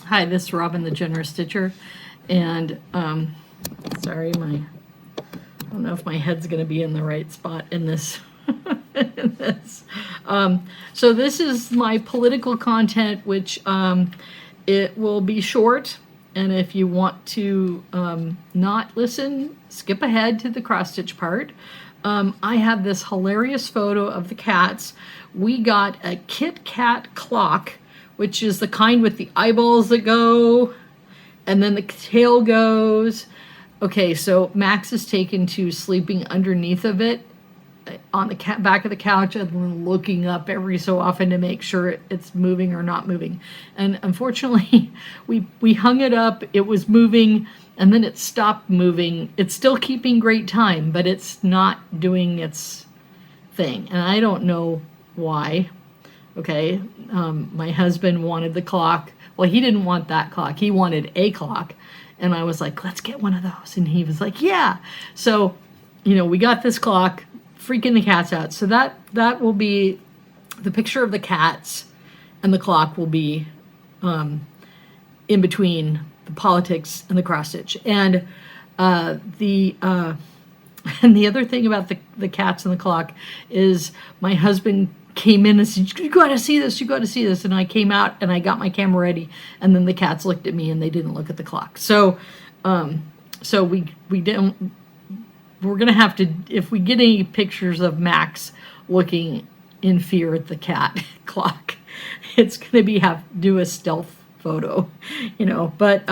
Hi, this is Robin the Generous Stitcher, and sorry, I don't know if my head's going to be in the right spot in this. So this is my political content, which it will be short, and if you want to not listen, skip ahead to the cross stitch part. I have this hilarious photo of the cats. We got a Kit Kat clock, which is the kind with the eyeballs that go, and then the tail goes. Okay, so Max is taken to sleeping underneath of it on the back of the couch and then looking up every so often to make sure it's moving or not moving. And unfortunately, we hung it up, it was moving, and then it stopped moving. It's still keeping great time, but it's not doing its thing. And I don't know why. Okay, my husband wanted the clock. Well, he didn't want that clock. He wanted a clock. And I was like, let's get one of those. And he was like, yeah. So, we got this clock, freaking the cats out. So that will be the picture of the cats, and the clock will be in between the politics and the cross stitch. And the other thing about the cats and the clock is my husband came in and said, you got to see this, you got to see this. And I came out and I got my camera ready, and then the cats looked at me and they didn't look at the clock. So we didn't, we're going to have to, if we get any pictures of Max looking in fear at the cat clock, it's going to do a stealth photo, but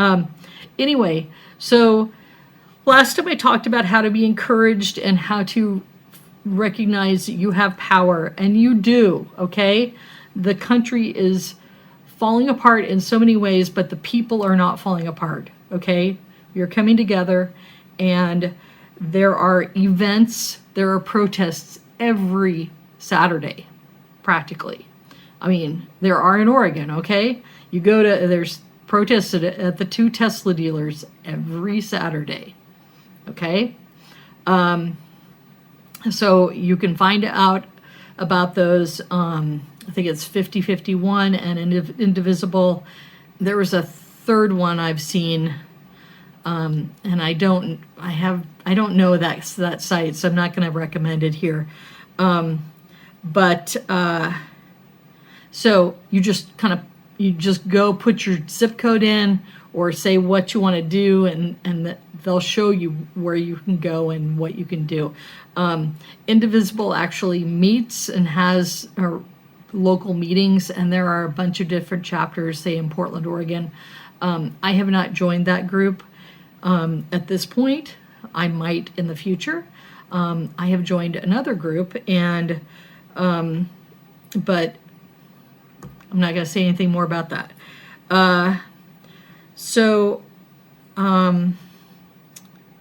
anyway, so last time I talked about how to be encouraged and how to recognize that you have power, and you do, okay? The country is falling apart in so many ways, but the people are not falling apart, okay? You're coming together, and there are events, there are protests every Saturday, practically. I mean, there are in Oregon, okay? There's protests at the 2 Tesla dealers every Saturday, okay? So you can find out about those. I think it's 5051 and Indivisible. There was a third one I've seen, and I don't know that site, so I'm not going to recommend it here. So you just go put your zip code in, or say what you want to do, and they'll show you where you can go and what you can do. Indivisible actually meets and has local meetings, and there are a bunch of different chapters, say in Portland, Oregon. I have not joined that group at this point. I might in the future. I have joined another group, but I'm not going to say anything more about that.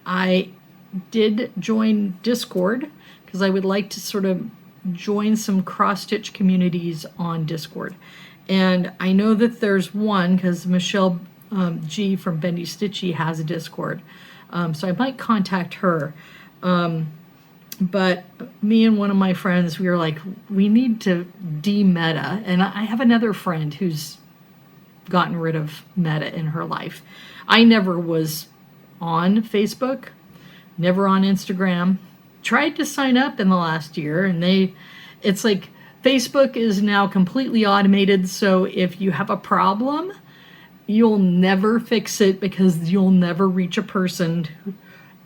I did join Discord because I would like to sort of join some cross-stitch communities on Discord. And I know that there's one because Michelle G from Bendy Stitchy has a Discord. So I might contact her. But me and one of my friends, we were like, we need to de-meta. And I have another friend who's gotten rid of meta in her life. I never was on Facebook, never on Instagram. Tried to sign up in the last year, and it's like Facebook is now completely automated. So if you have a problem, you'll never fix it because you'll never reach a person,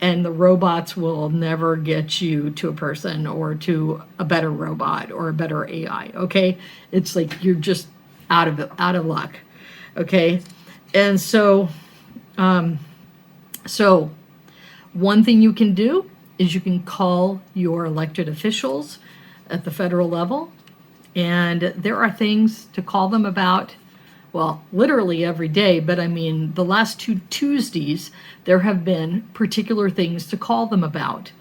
and the robots will never get you to a person or to a better robot or a better AI. Okay, it's like you're just out of luck. Okay, and so one thing you can do is you can call your elected officials at the federal level, and there are things to call them about. Well, literally every day, but I mean, the last 2 Tuesdays, there have been particular things to call them about.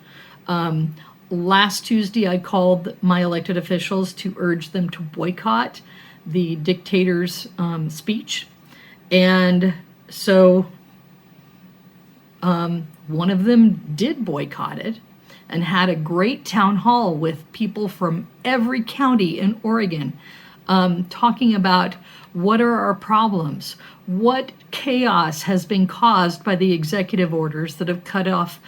Last Tuesday, I called my elected officials to urge them to boycott the dictator's speech. And so one of them did boycott it and had a great town hall with people from every county in Oregon. talking about what are our problems, what chaos has been caused by the executive orders that have cut off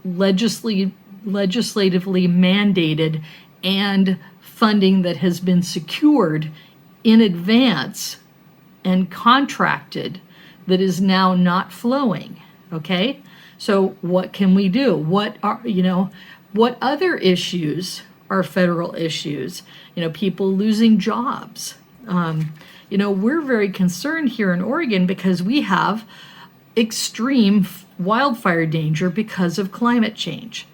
legislatively mandated and funding that has been secured in advance and contracted that is now not flowing. Okay, so what can we do? What other issues are federal issues? People losing jobs. We're very concerned here in Oregon because we have extreme wildfire danger because of climate change.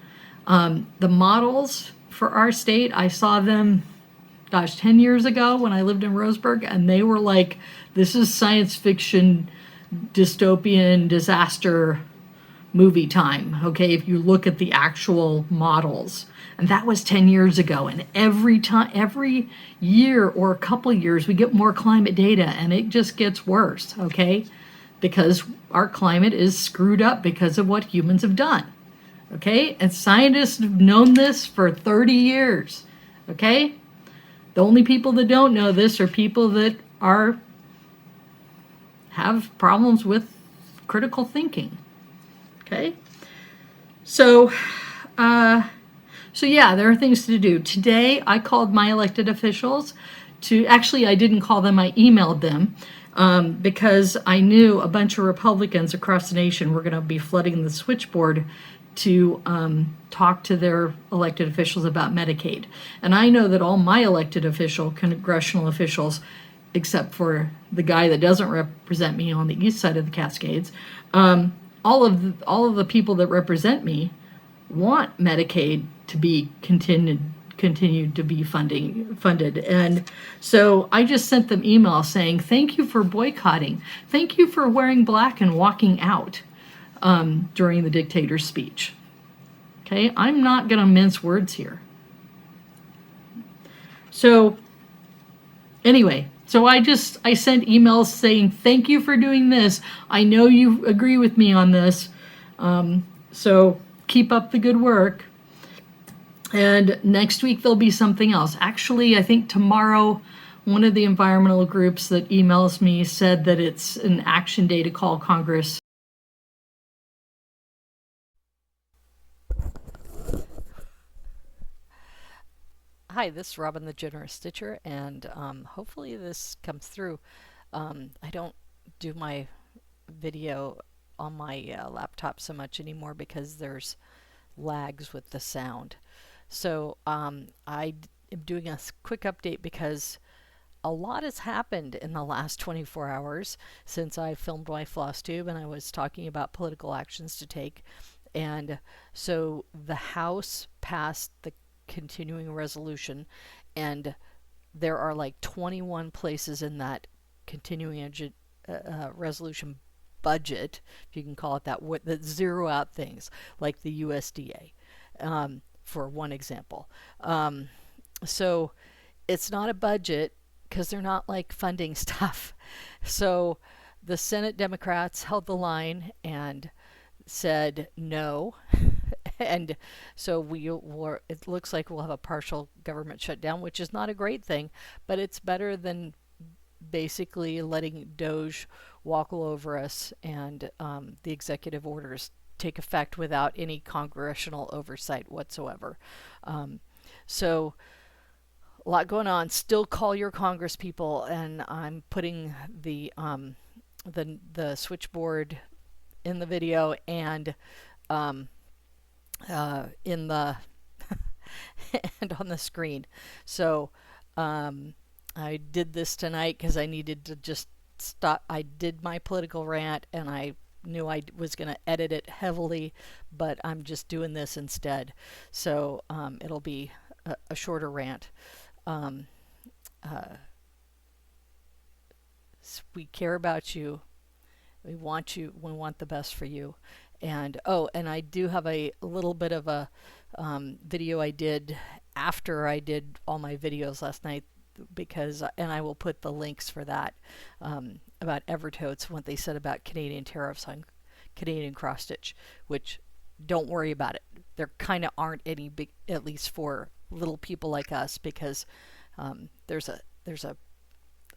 The models for our state, I saw them, 10 years ago when I lived in Roseburg, and they were like, this is science fiction, dystopian, disaster movie time, okay, if you look at the actual models. And that was 10 years ago. And every year or a couple years, we get more climate data, and it just gets worse, okay? Because our climate is screwed up because of what humans have done, okay? And scientists have known this for 30 years, okay? The only people that don't know this are people that have problems with critical thinking, okay? So yeah, there are things to do. Today, I called my elected officials I didn't call them, I emailed them, because I knew a bunch of Republicans across the nation were going to be flooding the switchboard to talk to their elected officials about Medicaid. And I know that all my congressional officials, except for the guy that doesn't represent me on the east side of the Cascades, all of the people that represent me want Medicaid to be continued to be funded. And so I just sent them emails saying, thank you for boycotting. Thank you for wearing black and walking out during the dictator's speech. Okay, I'm not going to mince words here. So anyway, so I sent emails saying, thank you for doing this. I know you agree with me on this. So keep up the good work. And next week there'll be something else. Actually, I think tomorrow, one of the environmental groups that emails me said that it's an action day to call Congress. Hi, this is Robin the Generous Stitcher, and hopefully this comes through. I don't do my video on my laptop so much anymore because there's lags with the sound. So I am doing a quick update because a lot has happened in the last 24 hours since I filmed my Flosstube and I was talking about political actions to take. And so the House passed the continuing resolution, and there are like 21 places in that continuing resolution budget, if you can call it that, that zero out things like the USDA, for one example. So it's not a budget because they're not like funding stuff. So the Senate Democrats held the line and said no. And so it looks like we'll have a partial government shutdown, which is not a great thing, but it's better than basically letting Doge walk all over us and the executive orders take effect without any congressional oversight whatsoever. So a lot going on. Still call your Congress people, and I'm putting the switchboard in the video and in the and on the screen. So I did this tonight because I needed to just stop. I did my political rant and I knew I was going to edit it heavily, but I'm just doing this instead. So it'll be a shorter rant. We care about you. We want you. We want the best for you. And and I do have a little bit of a video I did after I did all my videos last night, because, and I will put the links for that, about Evertotes, what they said about Canadian tariffs on Canadian cross stitch, which, don't worry about it. There kind of aren't any big, at least for little people like us, because there's there's a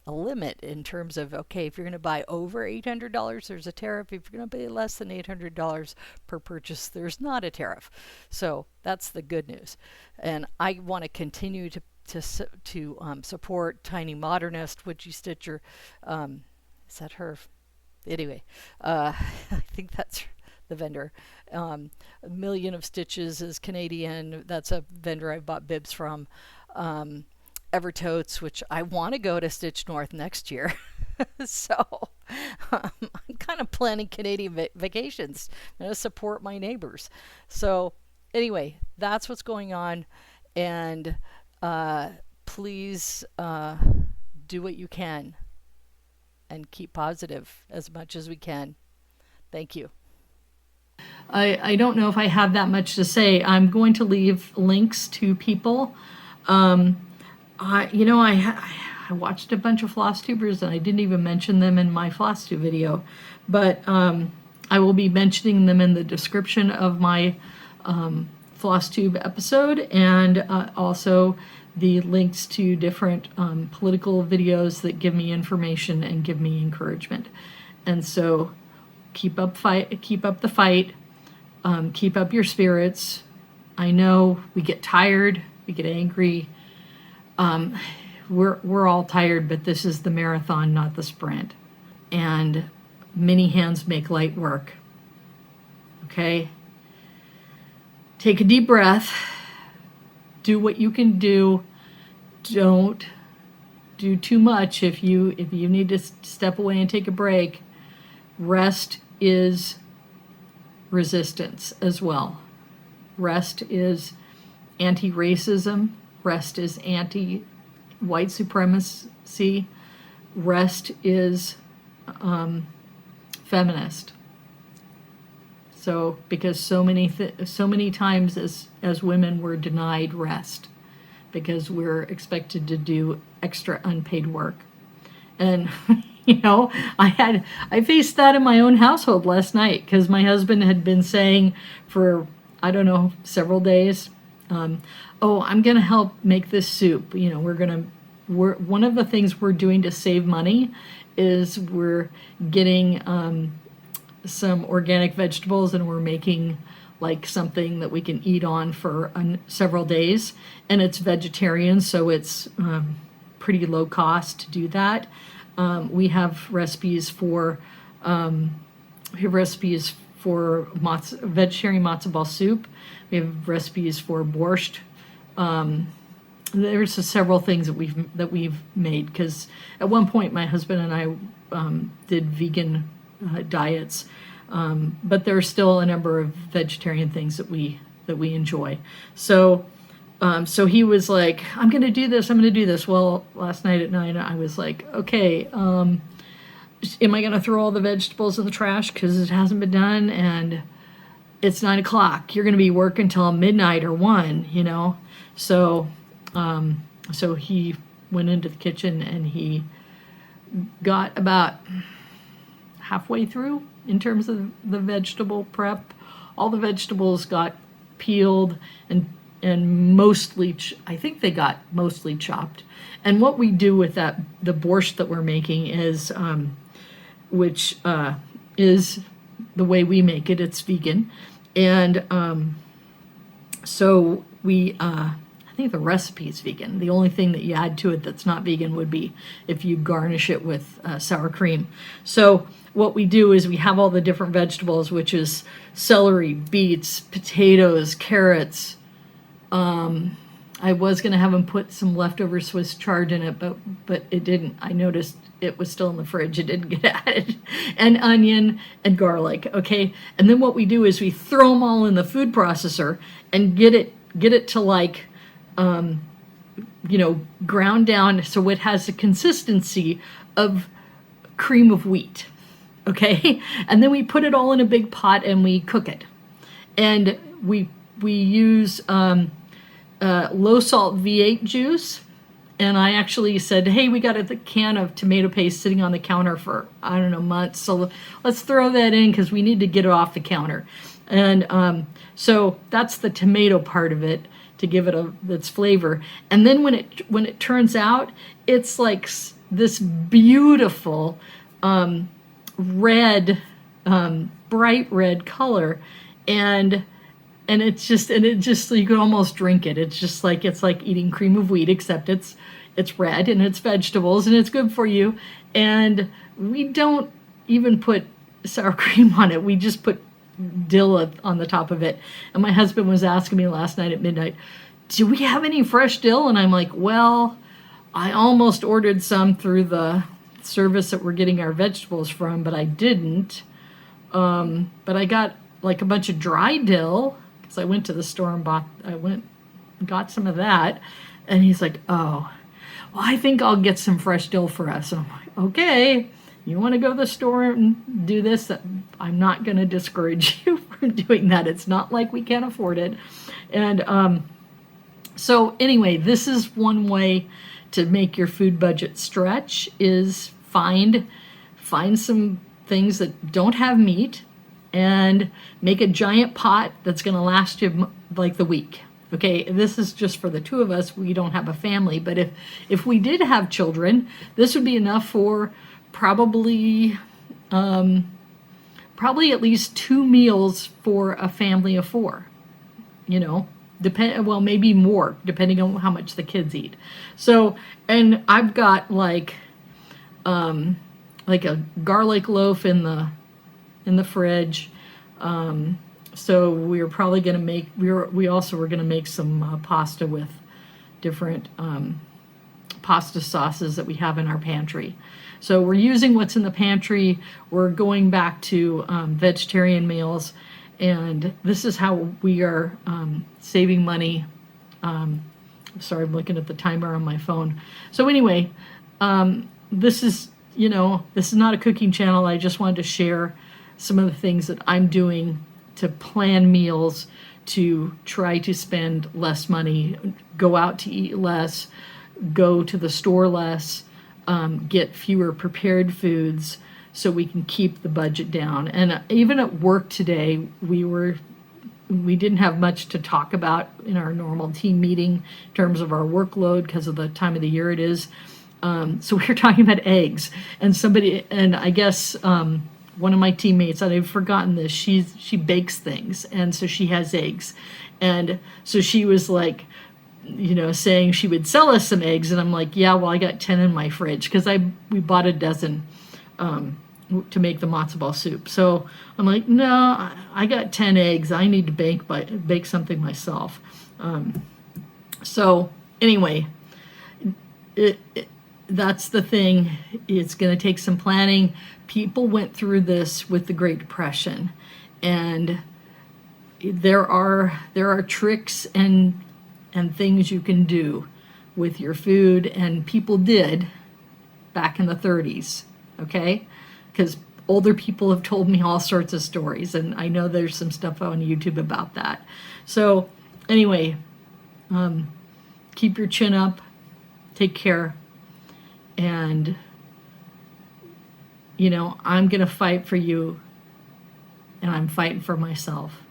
limit in terms of, okay, if you're going to buy over $800, there's a tariff. If you're going to pay less than $800 per purchase, there's not a tariff. So that's the good news. And I want to continue to support Tiny Modernist, Witchy Stitcher. Is that her? Anyway, I think that's the vendor. A Million of Stitches is Canadian. That's a vendor I bought bibs from. Evertotes, which I want to go to Stitch North next year. So I'm kind of planning Canadian vacations. I'm going to support my neighbors. So anyway, that's what's going on. And please do what you can and keep positive as much as we can. Thank you. I don't know if I have that much to say. I'm going to leave links to people. I watched a bunch of Flosstubers and I didn't even mention them in my Flosstube video, but I will be mentioning them in the description of my Flosstube episode, and also the links to different political videos that give me information and give me encouragement. And so keep up the fight, keep up your spirits. I know we get tired, we get angry. We're all tired, but this is the marathon, not the sprint. And many hands make light work. Okay? Take a deep breath. Do what you can do. Don't do too much. If you need to step away and take a break, rest is resistance as well. Rest is anti-racism. Rest is anti-white supremacy. Rest is feminist. So because so many times as women we're denied rest because we're expected to do extra unpaid work. And I faced that in my own household last night because my husband had been saying for, I don't know, several days, oh, I'm going to help make this soup. One of the things we're doing to save money is we're getting some organic vegetables and we're making like something that we can eat on for several days. And it's vegetarian, so it's pretty low cost to do that. We have recipes for vegetarian matzo ball soup. We have recipes for borscht. There's several things that we've made because at one point my husband and I did vegan diets, but there are still a number of vegetarian things that we enjoy. So he was like, I'm going to do this. Well, last night at 9, I was like, okay, am I going to throw all the vegetables in the trash because it hasn't been done? And it's 9 o'clock. You're going to be working till midnight or 1, So he went into the kitchen and he got about halfway through in terms of the vegetable prep. All the vegetables got peeled and mostly, I think they got mostly chopped. And what we do with the borscht that we're making is, which is the way we make it. It's vegan. And so we, I think the recipe is vegan. The only thing that you add to it that's not vegan would be if you garnish it with sour cream. So what we do is we have all the different vegetables, which is celery, beets, potatoes, carrots. I was going to have him put some leftover Swiss chard in it, but it didn't. I noticed it was still in the fridge. It didn't get added. And onion and garlic, okay? And then what we do is we throw them all in the food processor and get it to like, ground down so it has the consistency of cream of wheat, okay? And then we put it all in a big pot and we cook it. And we use low salt V8 juice. And I actually said, hey, we got a can of tomato paste sitting on the counter for, I don't know, months. So let's throw that in because we need to get it off the counter. And so that's the tomato part of it, to give it its flavor. And then when it turns out, it's like this beautiful red, bright red color, and it just you could almost drink it. It's like eating cream of wheat, except it's red and it's vegetables and it's good for you. And we don't even put sour cream on it. We just put dill on the top of it. And my husband was asking me last night at midnight, do we have any fresh dill? And I'm like, well, I almost ordered some through the service that we're getting our vegetables from, but I didn't. But I got like a bunch of dry dill because I went to the store and got some of that. And he's like, oh, well, I think I'll get some fresh dill for us. And I'm like, okay, you want to go to the store and do this? I'm not going to discourage you from doing that. It's not like we can't afford it. And so anyway, this is one way to make your food budget stretch, is find some things that don't have meat and make a giant pot that's going to last you like the week. Okay, this is just for the two of us. We don't have a family, but if we did have children, this would be enough for probably at least 2 meals for a family of 4. You know, well, maybe more, depending on how much the kids eat. So, and I've got like a garlic loaf in the fridge. So we're probably going to make, we also were going to make some pasta with different pasta sauces that we have in our pantry. So we're using what's in the pantry. We're going back to vegetarian meals, and this is how we are saving money. Sorry, I'm looking at the timer on my phone. So anyway, this is not a cooking channel. I just wanted to share some of the things that I'm doing to plan meals, to try to spend less money, go out to eat less, go to the store less, get fewer prepared foods so we can keep the budget down. And even at work today, we didn't have much to talk about in our normal team meeting in terms of our workload because of the time of the year it is. So we were talking about eggs, and I guess one of my teammates, I've forgotten this, she bakes things, and so she has eggs. And so she was like, saying she would sell us some eggs, and I'm like, yeah, well, I got 10 in my fridge because we bought a dozen to make the matzo ball soup. So I'm like, no, I got 10 eggs. I need to bake something myself. So anyway, that's the thing. It's going to take some planning. People went through this with the Great Depression, and there are tricks and things you can do with your food, and people did back in the 30s, okay? Because older people have told me all sorts of stories, and I know there's some stuff on YouTube about that. So anyway, keep your chin up, take care, and I'm going to fight for you, and I'm fighting for myself.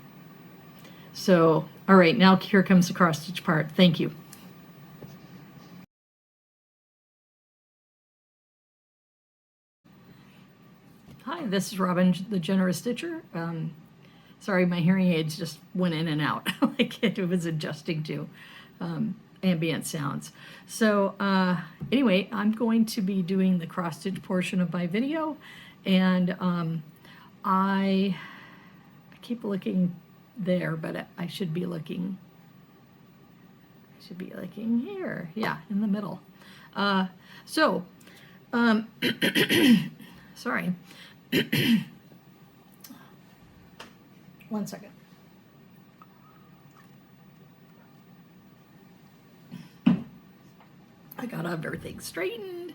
So, all right, now here comes the cross-stitch part. Thank you. Hi, this is Robin, the Generous Stitcher. Sorry, my hearing aids just went in and out. Like it was adjusting to ambient sounds. So anyway, I'm going to be doing the cross-stitch portion of my video, and I keep looking there, but I should be looking here. Yeah, in the middle. Sorry. One second. I got everything straightened.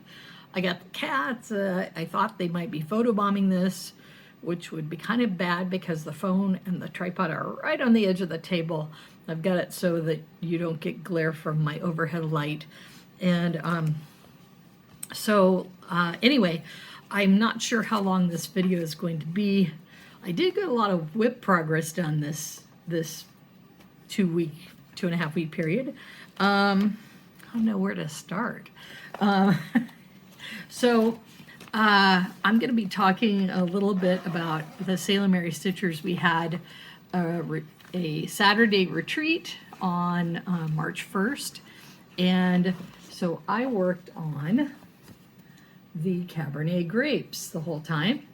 I got the cats. I thought they might be photobombing this, which would be kind of bad because the phone and the tripod are right on the edge of the table. I've got it so that you don't get glare from my overhead light. And anyway, I'm not sure how long this video is going to be. I did get a lot of WIP progress done this 2-week 2.5 week period. I don't know where to start. So I'm going to be talking a little bit about the Salem Mary Stitchers. We had a Saturday retreat on March 1st, and so I worked on the Cabernet grapes the whole time.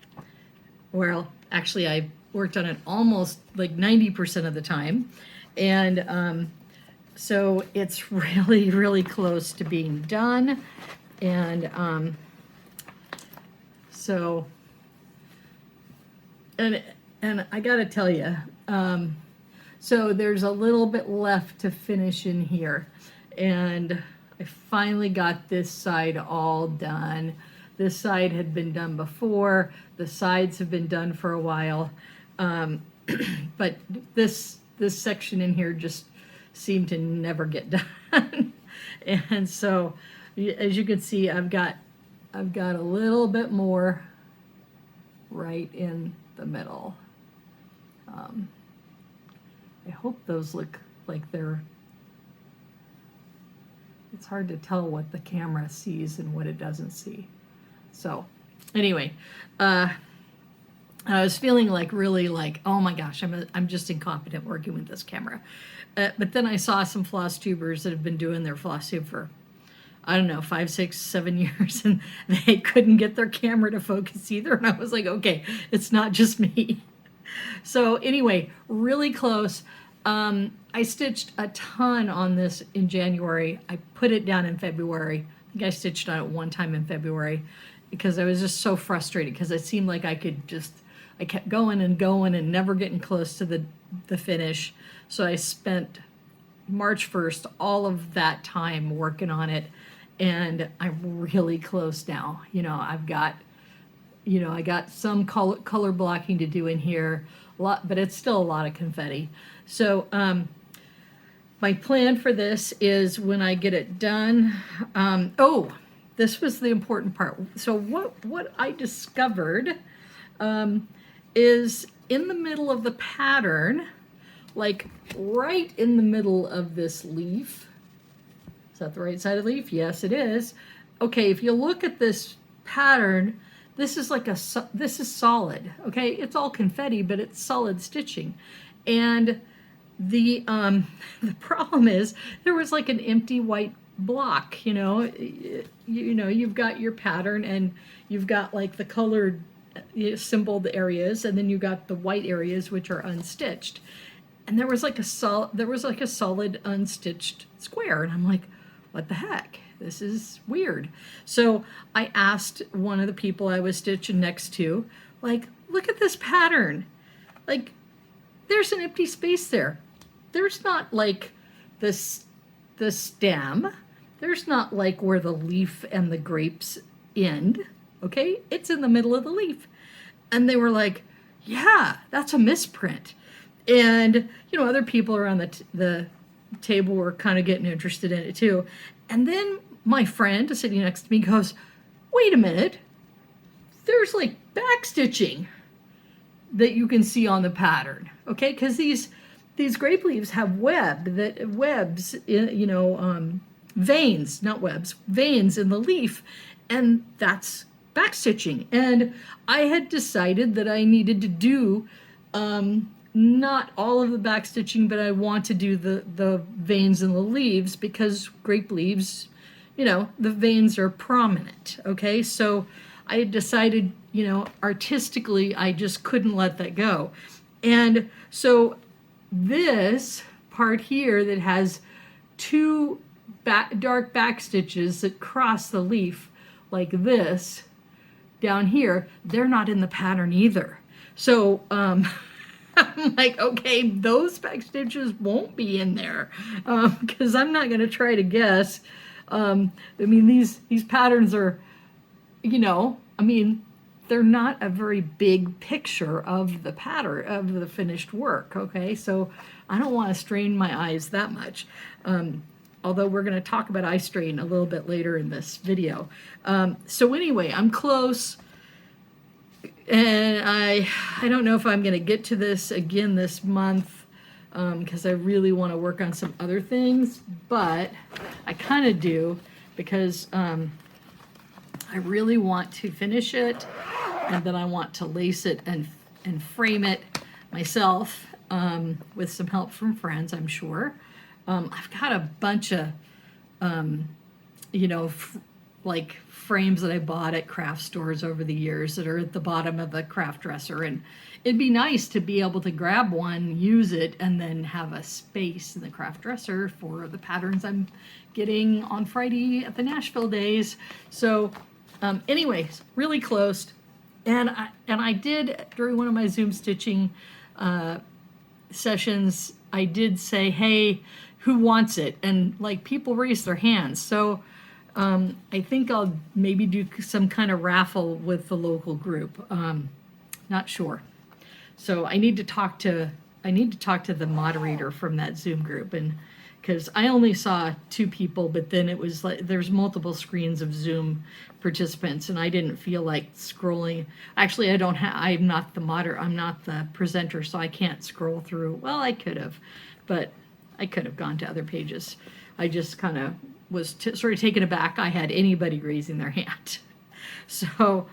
Well, actually, I worked on it almost like 90% of the time, and so it's really, really close to being done. And so, and I gotta tell you, so there's a little bit left to finish in here, and I finally got this side all done. This side had been done before. The sides have been done for a while, but this section in here just seemed to never get done. And so, as you can see, I've got a little bit more right in the middle. I hope those look like they're, it's hard to tell what the camera sees and what it doesn't see. So anyway, I was feeling like really like, oh my gosh, I'm just incompetent working with this camera. But then I saw some floss tubers that have been doing their floss tube for, I don't know, 5, 6, 7 years, and they couldn't get their camera to focus either. And I was like, okay, it's not just me. So anyway, really close. I stitched a ton on this in January. I put it down in February. I think I stitched on it one time in February because I was just so frustrated because it seemed like I kept going and going and never getting close to the finish. So I spent March 1st, all of that time working on it, and I'm really close now. I got some color blocking to do in here, but it's still a lot of confetti. So my plan for this is when I get it done, this was the important part. So what I discovered is in the middle of the pattern, like right in the middle of this leaf. Is that the right side of the leaf? Yes, it is. Okay, if you look at this pattern, this is this is solid. Okay, it's all confetti, but it's solid stitching. And the problem is there was like an empty white block. You've got your pattern and you've got like the colored symboled areas, and then you got the white areas which are unstitched. And there was like a solid unstitched square, and I'm like, what the heck? This is weird. So I asked one of the people I was stitching next to, like, look at this pattern. Like, there's an empty space there. There's not like the stem. There's not like where the leaf and the grapes end. Okay, it's in the middle of the leaf. And they were like, yeah, that's a misprint. And, other people around the table were kind of getting interested in it too. And then my friend sitting next to me goes, wait a minute, there's like backstitching that you can see on the pattern. Okay, because these grape leaves have webs, veins, not webs, veins in the leaf, and that's backstitching. And I had decided that I needed to do not all of the backstitching, but I want to do the veins in the leaves because grape leaves, the veins are prominent. Okay, so I had decided, artistically, I just couldn't let that go. And so this part here that has two dark back stitches that cross the leaf like this down here, they're not in the pattern either. So I'm like, okay, those back stitches won't be in there because I'm not going to try to guess. These patterns are, they're not a very big picture of the pattern of the finished work. Okay, so I don't want to strain my eyes that much. Although we're going to talk about eye strain a little bit later in this video. So anyway, I'm close. And I don't know if I'm going to get to this again this month. because I really want to work on some other things, but I kind of do because I really want to finish it, and then I want to lace it and frame it myself with some help from friends, I'm sure. I've got a bunch of, like frames that I bought at craft stores over the years that are at the bottom of the craft dresser, and it'd be nice to be able to grab one, use it, and then have a space in the craft dresser for the patterns I'm getting on Friday at the Nashville days. So anyways, really close. And I did, during one of my Zoom stitching sessions, I did say, hey, who wants it? And like people raised their hands. So I think I'll maybe do some kind of raffle with the local group. Not sure. So I need to talk to the moderator from that Zoom group, and because I only saw 2 people, but then it was like there's multiple screens of Zoom participants, and I didn't feel like scrolling. Actually, I'm not the presenter, so I can't scroll through. Well, I could have, but I could have gone to other pages. I just kind of was sort of taken aback I had anybody raising their hand. So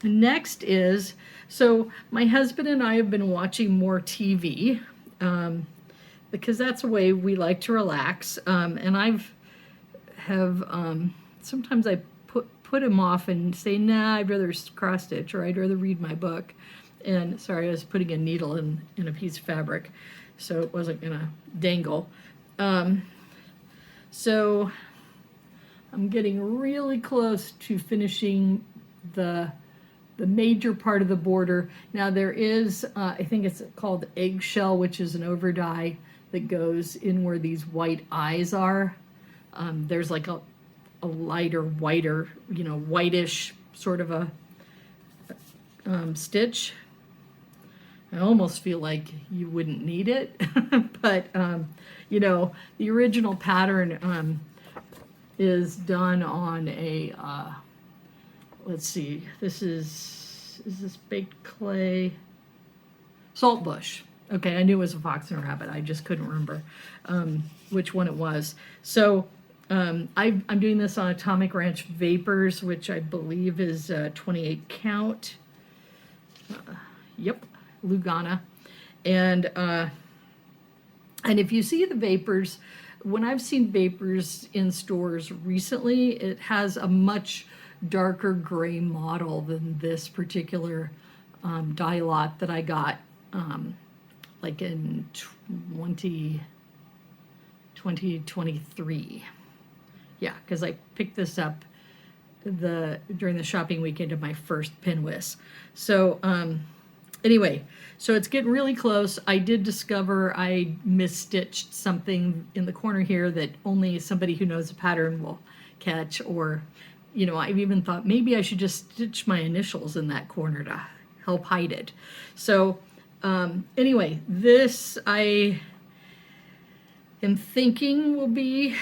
next is, so my husband and I have been watching more TV because that's a way we like to relax. And sometimes I put him off and say, nah, I'd rather cross stitch, or I'd rather read my book. And sorry, I was putting a needle in a piece of fabric, so it wasn't gonna dangle. So I'm getting really close to finishing the major part of the border. Now there is, I think it's called eggshell, which is an overdye that goes in where these white eyes are. There's like a lighter, whiter, whitish sort of a stitch. I almost feel like you wouldn't need it, but the original pattern is done on a, let's see, is this baked clay? Saltbush. Okay, I knew it was a fox and a rabbit. I just couldn't remember which one it was. So I'm doing this on Atomic Ranch Vapors, which I believe is 28 count. Yep. Lugana. And if you see the Vapors, when I've seen Vapors in stores recently, it has a much darker gray model than this particular dye lot that I got like in 2023. Yeah, because I picked this up during the shopping weekend of my first Pinwis. So anyway, so it's getting really close. I did discover I misstitched something in the corner here that only somebody who knows the pattern will catch, or, I've even thought maybe I should just stitch my initials in that corner to help hide it. So anyway, this I am thinking will be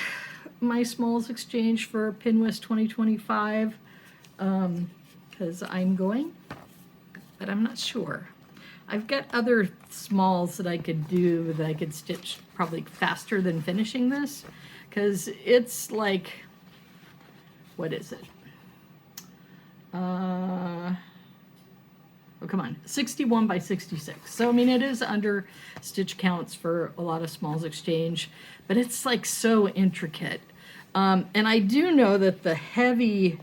my smalls exchange for Pinwis 2025 because I'm going, but I'm not sure. I've got other smalls that I could do that I could stitch probably faster than finishing this, because it's like, what is it? Oh, come on, 61 by 66. So, I mean, it is under stitch counts for a lot of smalls exchange, but it's like so intricate. And I do know that the heavy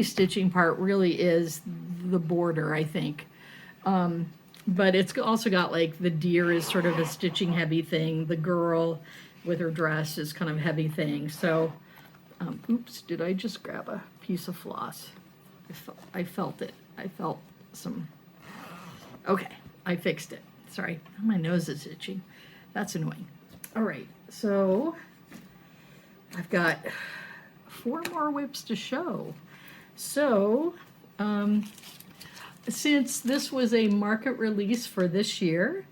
stitching part really is the border, I think. But it's also got like the deer is sort of a stitching heavy thing. The girl with her dress is kind of a heavy thing. So, oops, did I just grab a piece of floss? I felt it. I felt some, okay, I fixed it. Sorry, my nose is itching. That's annoying. All right, so I've got 4 more whips to show. So, since this was a market release for this year,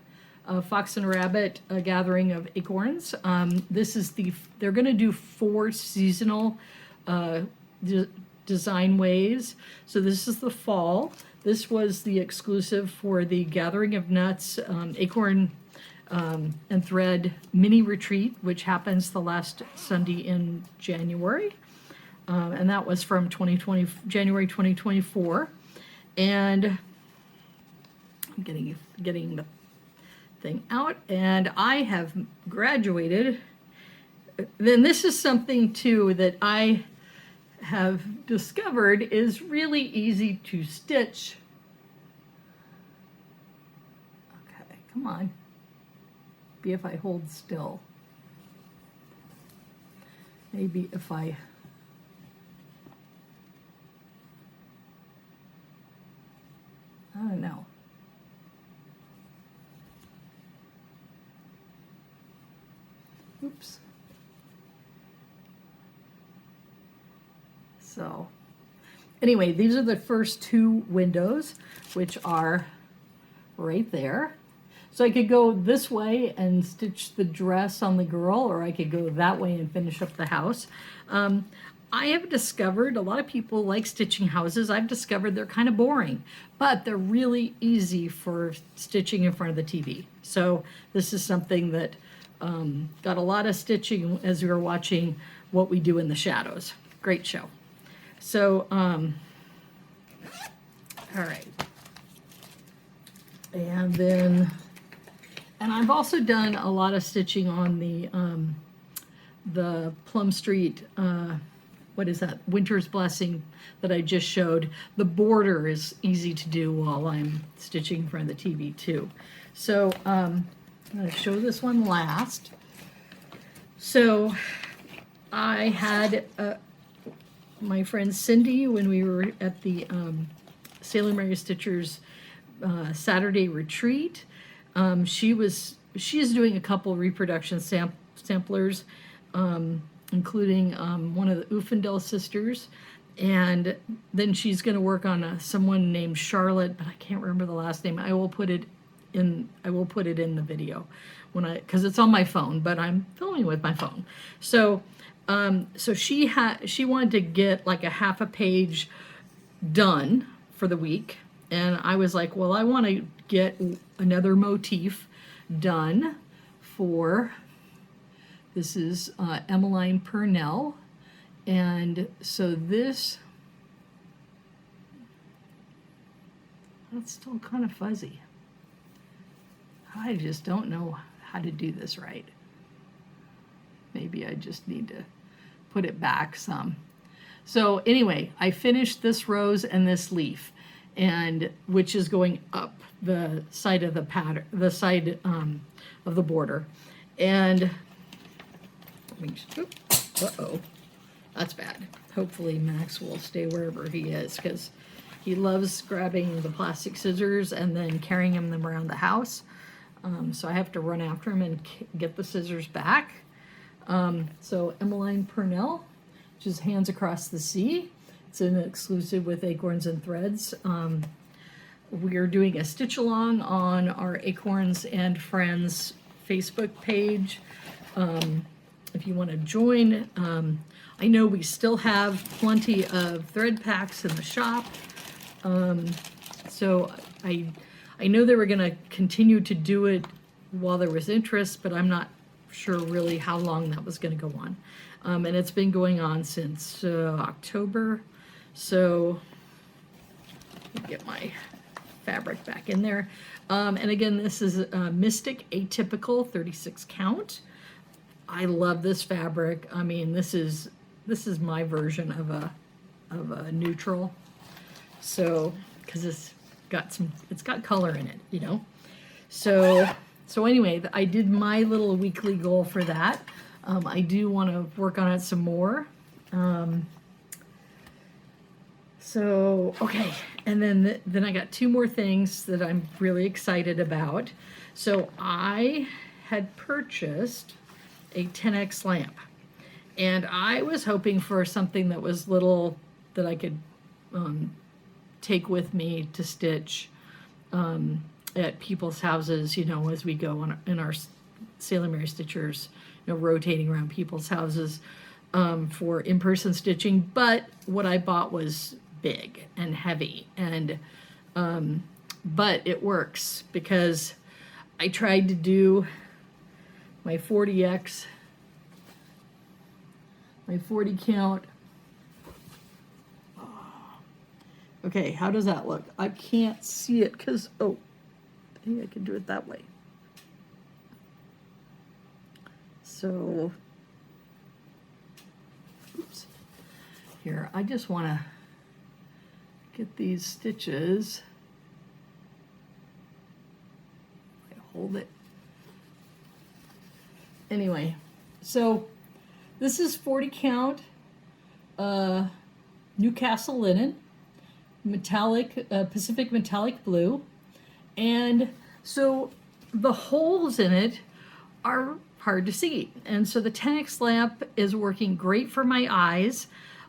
Fox and Rabbit, A Gathering of Acorns, they're going to do 4 seasonal design ways. So this is the fall. this was the exclusive for the Gathering of Nuts Acorn and Thread mini retreat, which happens the last Sunday in January. And that was from January 2024. And I'm getting the thing out, and I have graduated. Then this is something too that I have discovered is really easy to stitch. Okay, come on. Maybe if I hold still. Maybe if I don't know. Oops. So anyway, these are the first two windows, which are right there. So I could go this way and stitch the dress on the girl, or I could go that way and finish up the house. I have discovered a lot of people like stitching houses. I've discovered they're kind of boring, but they're really easy for stitching in front of the TV. So this is something that got a lot of stitching as we were watching What We Do in the Shadows. Great show. So, all right. And then, and I've also done a lot of stitching on the Plum Street, what is that? Winter's Blessing that I just showed. The border is easy to do while I'm stitching in front of the TV too. So I'm going to show this one last. So I had my friend Cindy, when we were at the Salem Mary Stitchers Saturday retreat, she's doing a couple reproduction samplers, including one of the Ufendel sisters, and then she's going to work on someone named Charlotte, but I can't remember the last name. I will put it in the video because it's on my phone, but I'm filming with my phone. So she wanted to get like a half a page done for the week, and I was like, well, I want to get another motif done for. This is Emmeline Purnell, and so that's still kind of fuzzy. I just don't know how to do this right. Maybe I just need to put it back some. So anyway, I finished this rose and this leaf, and which is going up the side of the pattern, the side of the border, and. Uh-oh, that's bad. Hopefully Max will stay wherever he is, because he loves grabbing the plastic scissors and then carrying them around the house. So I have to run after him and get the scissors back. So Emmeline Purnell, which is Hands Across the Sea. It's an exclusive with Acorns and Threads. We are doing a stitch along on our Acorns and Friends Facebook page. If you want to join, I know we still have plenty of thread packs in the shop. So I know they were going to continue to do it while there was interest, but I'm not sure really how long that was going to go on. And it's been going on since October. So let me get my fabric back in there. And again, this is Mystic Atypical 36 count. I love this fabric. I mean, this is my version of a neutral. So, because it's got color in it, you know. So anyway, I did my little weekly goal for that. I do want to work on it some more. So okay, and then I got two more things that I'm really excited about. So I had purchased a 10x lamp, and I was hoping for something that was little that I could take with me to stitch at people's houses, you know, as we go in our Salem Mary Stitchers, you know, rotating around people's houses for in-person stitching. But what I bought was big and heavy, and But it works because I tried to do my 40x, my 40 count. Okay, how does that look? I can't see it because, oh, maybe I can do it that way. So, oops. Here, I just want to get these stitches. I hold it. Anyway, so this is 40 count Newcastle linen, metallic, Pacific metallic blue. And so the holes in it are hard to see. And so the 10x lamp is working great for my eyes.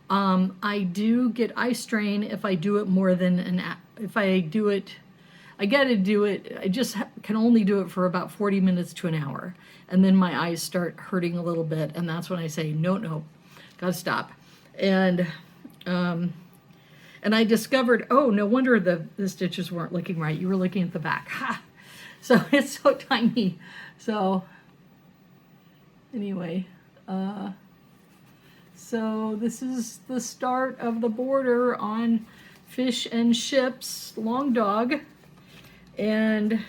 I do get eye strain if I do it more than if I do it, I gotta do it, I just can only do it for about 40 minutes to an hour. And then my eyes start hurting a little bit. And that's when I say, no, gotta stop. And I discovered, oh, no wonder the stitches weren't looking right. You were looking at the back. Ha! So it's so tiny. So anyway, so this is the start of the border on Fish and Ships Long Dog. And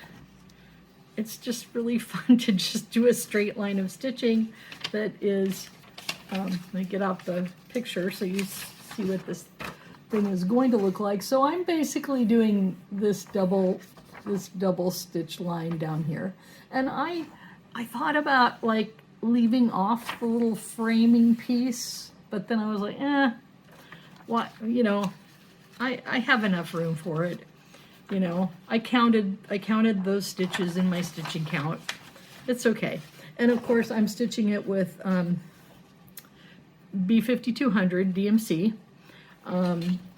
it's just really fun to just do a straight line of stitching that is, let me get out the picture so you see what this thing is going to look like. So I'm basically doing this double stitch line down here. And I thought about like leaving off the little framing piece, but then I was like, what, you know, I have enough room for it. You know, I counted those stitches in my stitching count. It's okay. And of course I'm stitching it with B5200 DMC.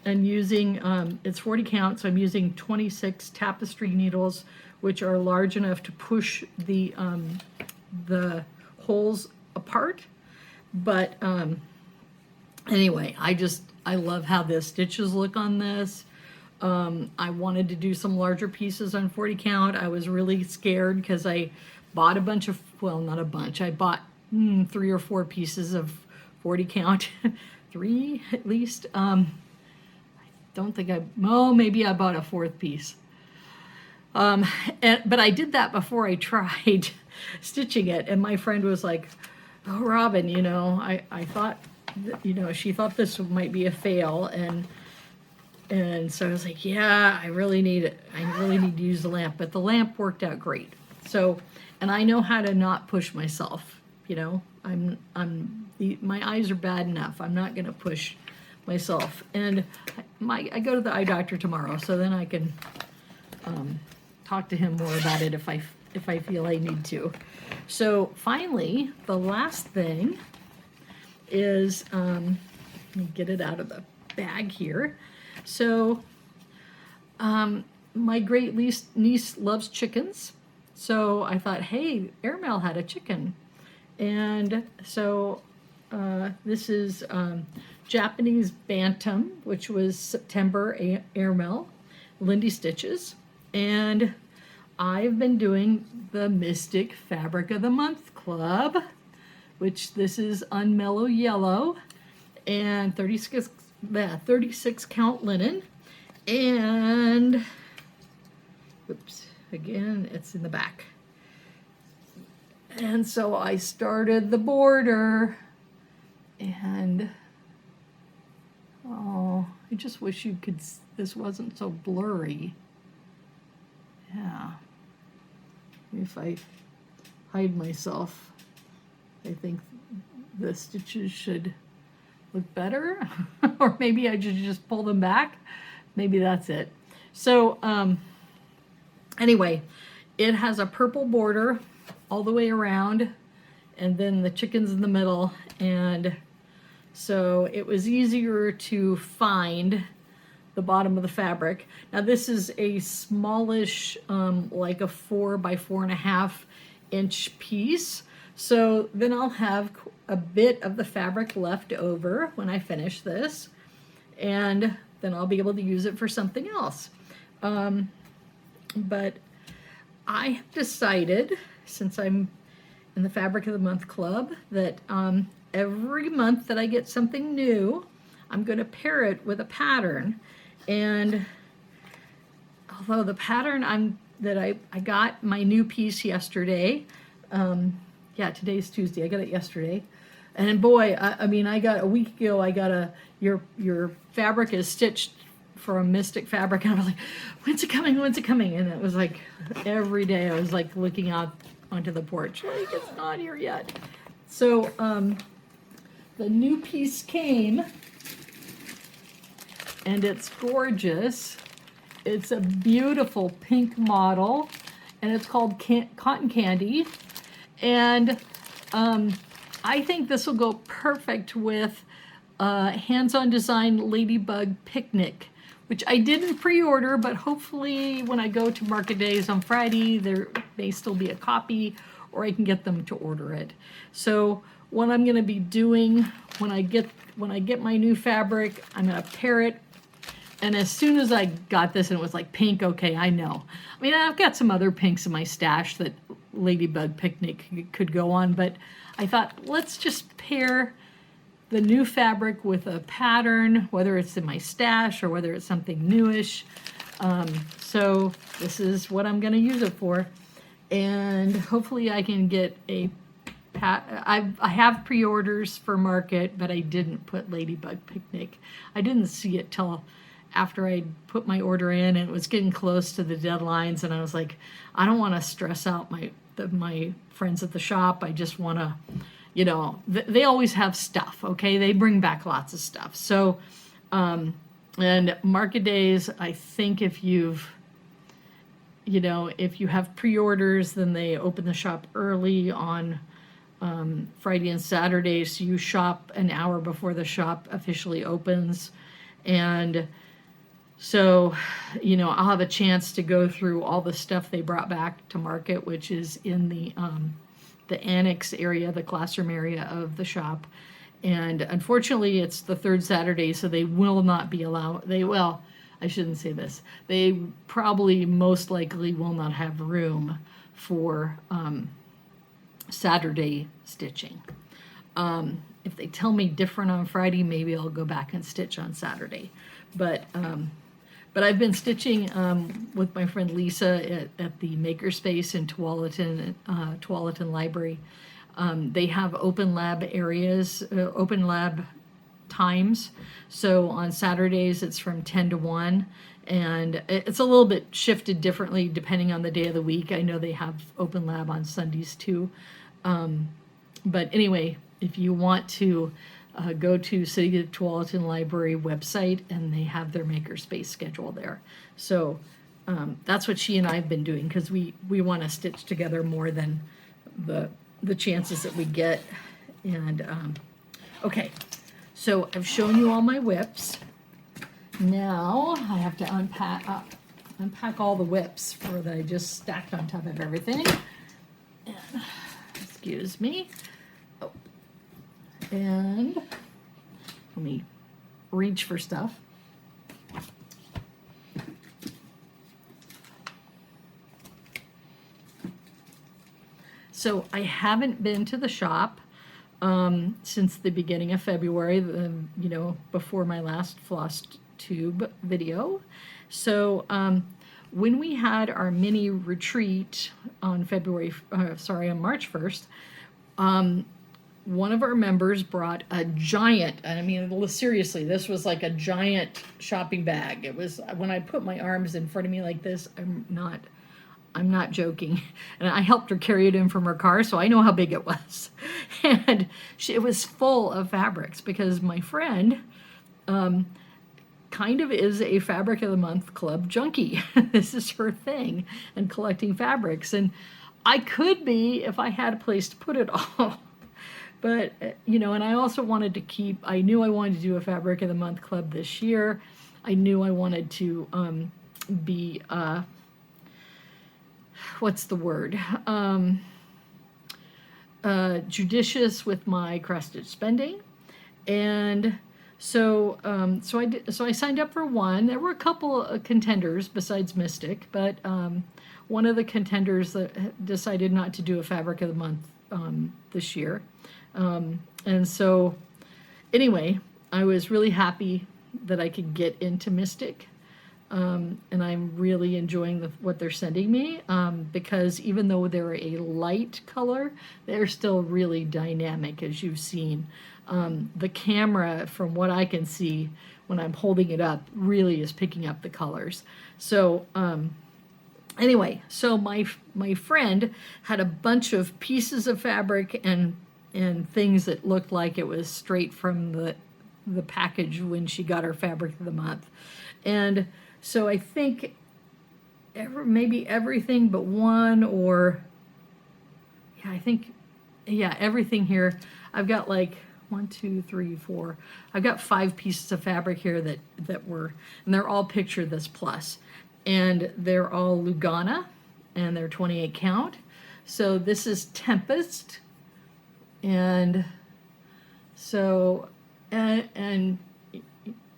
And using, it's 40 count, so I'm using 26 tapestry needles, which are large enough to push the holes apart. But anyway, I love how the stitches look on this. I wanted to do some larger pieces on 40 count. I was really scared because I bought a bunch of, well, not a bunch, I bought 3 or 4 pieces of 40 count, 3 at least. Don't think maybe I bought a 4th piece. But I did that before I tried stitching it. And my friend was like, oh, Robin, you know, I thought, you know, she thought this might be a fail. And so I was like, yeah, I really need it. I really need to use the lamp. But the lamp worked out great. So, and I know how to not push myself. You know, my eyes are bad enough. I'm not going to push myself. And I go to the eye doctor tomorrow, so then I can talk to him more about it if I feel I need to. So finally, the last thing is, let me get it out of the bag here. So my great niece loves chickens. So I thought, hey, Airmail had a chicken. And so this is Japanese Bantam, which was September Airmail, Lindy Stitches. And I've been doing the Mystic Fabric of the Month Club, which this is Unmellow Yellow and 36 count linen. And, oops, again, it's in the back. And so I started the border, and oh, I just wish you could, this wasn't so blurry. Yeah. If I hide myself, I think the stitches should look better. Or maybe I should just pull them back. Maybe that's it. So anyway, it has a purple border all the way around, and then the chickens in the middle. And so it was easier to find the bottom of the fabric. Now this is a smallish, like a 4 by 4.5 inch piece. So then I'll have a bit of the fabric left over when I finish this, and then I'll be able to use it for something else. But I have decided, since I'm in the Fabric of the Month Club, that every month that I get something new, I'm going to pair it with a pattern. And although the pattern I got my new piece yesterday, yeah, today's Tuesday, I got it yesterday. And boy, I mean, I got a week ago, I got your fabric is stitched from Mystic Fabric, and I was like, when's it coming, when's it coming? And it was like, every day I was like looking out onto the porch, like, it's not here yet. So the new piece came, and it's gorgeous. It's a beautiful pink model, and it's called Cotton Candy. And I think this will go perfect with Hands-On Design Ladybug Picnic, which I didn't pre-order, but hopefully when I go to Market Days on Friday, there may still be a copy, or I can get them to order it. So what I'm going to be doing when I get my new fabric, I'm going to pair it. And as soon as I got this and it was like pink, okay, I know. I mean, I've got some other pinks in my stash that Ladybug Picnic could go on, but I thought, let's just pair the new fabric with a pattern, whether it's in my stash or whether it's something newish. So this is what I'm going to use it for. And hopefully I can get I have pre-orders for Market, but I didn't put Ladybug Picnic. I didn't see it till after I put my order in, and it was getting close to the deadlines, and I was like, I don't want to stress out my friends at the shop. I just want to, you know, they always have stuff, okay? They bring back lots of stuff. So, and Market Days, I think if you have pre-orders, then they open the shop early on Friday and Saturday, so you shop an hour before the shop officially opens. And so, you know, I'll have a chance to go through all the stuff they brought back to Market, which is in the annex area, the classroom area of the shop. And unfortunately, it's the third Saturday, so they will not be allowed. I shouldn't say this. They probably most likely will not have room for Saturday stitching. If they tell me different on Friday, maybe I'll go back and stitch on Saturday. But I've been stitching with my friend Lisa at the Makerspace in Tualatin Library. They have open lab areas, open lab times. So on Saturdays it's from 10 to 1, and it's a little bit shifted differently depending on the day of the week. I know they have open lab on Sundays too. But anyway, if you want to go to City of Tualatin Library website, and they have their Makerspace schedule there. So that's what she and I have been doing, because we want to stitch together more than the chances that we get. And okay, so I've shown you all my whips. Now I have to unpack all the whips that I just stacked on top of everything. And, excuse me. Oh. And let me reach for stuff. So I haven't been to the shop since the beginning of February, before my last Flosstube video. So when we had our mini retreat on March 1st, one of our members brought a giant, and I mean, seriously, this was like a giant shopping bag. It was, when I put my arms in front of me like this, I'm not joking. And I helped her carry it in from her car, so I know how big it was. And it was full of fabrics, because my friend kind of is a Fabric of the Month Club junkie. This is her thing, and collecting fabrics. And I could be if I had a place to put it all. But, and I also wanted to I knew I wanted to do a Fabric of the Month Club this year. I knew I wanted to be, what's the word? Judicious with my cross-stitch spending. And So I signed up for one. There were a couple of contenders besides Mystic, but one of the contenders that decided not to do a fabric of the month this year. And so anyway, I was really happy that I could get into Mystic. And I'm really enjoying what they're sending me, because even though they're a light color, they're still really dynamic, as you've seen. The camera, from what I can see when I'm holding it up, really is picking up the colors. So anyway, so my friend had a bunch of pieces of fabric and things that looked like it was straight from the package when she got her fabric of the month. And so I think maybe everything but one, or yeah, I think, yeah, everything here. I've got like 1, 2, 3, 4. I've got 5 pieces of fabric here that were, and they're all Picture This Plus, and they're all Lugana, and they're 28 count. So this is Tempest, and so and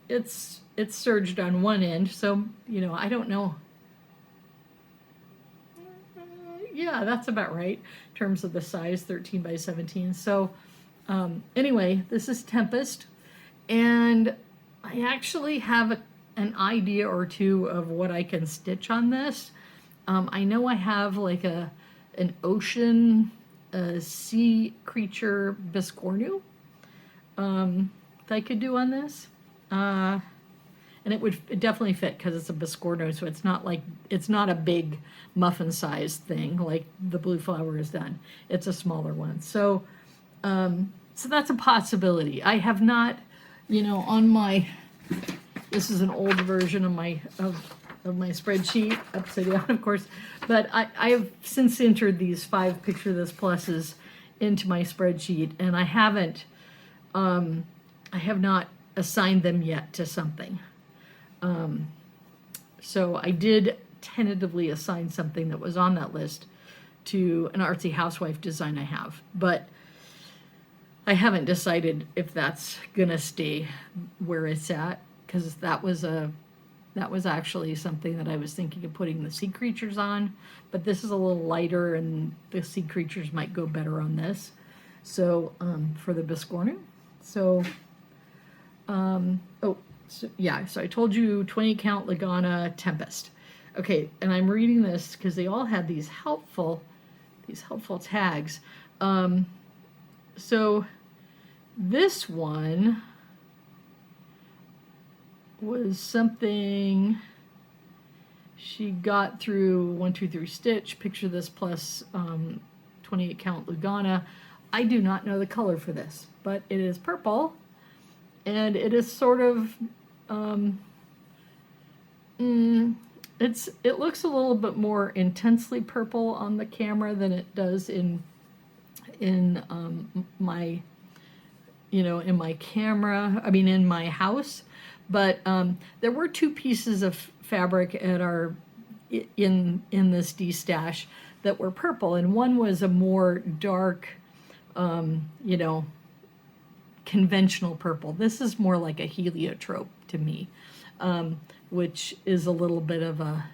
it's surged on one end, so I don't know. Yeah, that's about right in terms of the size, 13 by 17. So anyway, this is Tempest, and I actually have an idea or two of what I can stitch on this. I know I have like an ocean sea creature biscornu that I could do on this. And it would definitely fit because it's a biscorno, so it's not a big muffin-sized thing like the blue flower is done. It's a smaller one. So that's a possibility. I have not, on my, this is an old version of my spreadsheet, upside down, of course, but I have since entered these 5 Picture This Pluses into my spreadsheet, and I have not assigned them yet to something. So I did tentatively assign something that was on that list to an artsy housewife design I have, but I haven't decided if that's gonna stay where it's at, because that was actually something that I was thinking of putting the sea creatures on, but this is a little lighter and the sea creatures might go better on this. So for the biscornu. So so I told you 20 count Lugana Tempest. Okay, and I'm reading this because they all had these helpful tags. So this one was something she got through 1, 2, 3 stitch, Picture This Plus 28 count Lugana. I do not know the color for this, but it is purple, and it is sort of it looks a little bit more intensely purple on the camera than it does in my in my camera, in my house. But there were 2 pieces of fabric at our in this D-stash that were purple, and one was a more dark conventional purple. This is more like a heliotrope to me, which is a little bit of a,